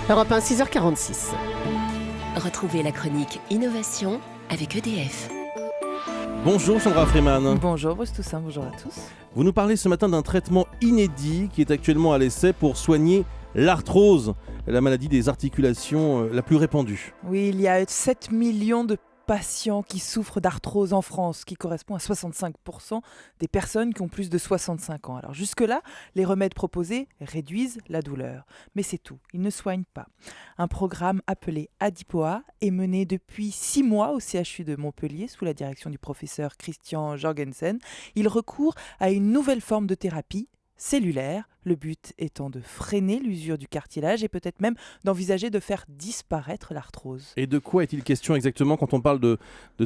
Europe 1, 6h46. Retrouvez la chronique Innovation avec EDF. Bonjour Sandra Freeman. Bonjour Bruce Toussaint, bonjour à tous. Vous nous parlez ce matin d'un traitement inédit qui est actuellement à l'essai pour soigner l'arthrose, la maladie des articulations la plus répandue. Oui, il y a 7 millions de patients qui souffrent d'arthrose en France, qui correspond à 65% des personnes qui ont plus de 65 ans. Alors jusque-là, les remèdes proposés réduisent la douleur. Mais c'est tout, ils ne soignent pas. Un programme appelé Adipoa est mené depuis 6 mois au CHU de Montpellier sous la direction du professeur Christian Jorgensen. Il recourt à une nouvelle forme de thérapie cellulaire, le but étant de freiner l'usure du cartilage et peut-être même d'envisager de faire disparaître l'arthrose. Et de quoi est-il question exactement quand on parle de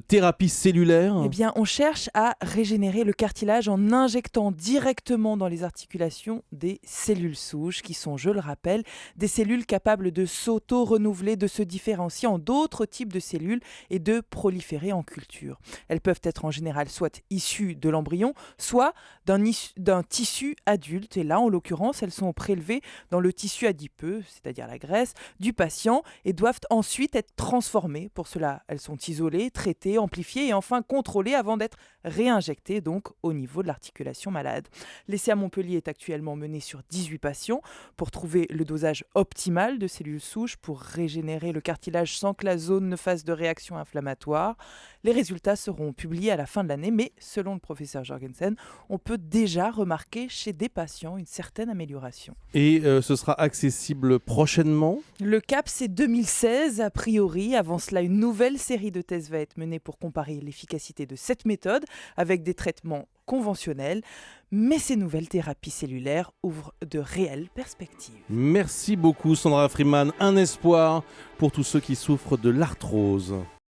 thérapie cellulaire ? Eh bien, on cherche à régénérer le cartilage en injectant directement dans les articulations des cellules souches qui sont, je le rappelle, des cellules capables de s'auto-renouveler, de se différencier en d'autres types de cellules et de proliférer en culture. Elles peuvent être en général soit issues de l'embryon, soit d'un tissu adulte. Et là, en l'occurrence, elles sont prélevées dans le tissu adipeux, c'est-à-dire la graisse, du patient et doivent ensuite être transformées. Pour cela, elles sont isolées, traitées, amplifiées et enfin contrôlées avant d'être réinjectées donc au niveau de l'articulation malade. L'essai à Montpellier est actuellement mené sur 18 patients pour trouver le dosage optimal de cellules souches pour régénérer le cartilage sans que la zone ne fasse de réaction inflammatoire. Les résultats seront publiés à la fin de l'année, mais selon le professeur Jorgensen, on peut déjà remarquer chez des patients une certaine amélioration. Et ce sera accessible prochainement ? Le cap, c'est 2016 a priori. Avant cela, une nouvelle série de tests va être menée pour comparer l'efficacité de cette méthode avec des traitements conventionnels. Mais ces nouvelles thérapies cellulaires ouvrent de réelles perspectives. Merci beaucoup Sandra Freeman. Un espoir pour tous ceux qui souffrent de l'arthrose.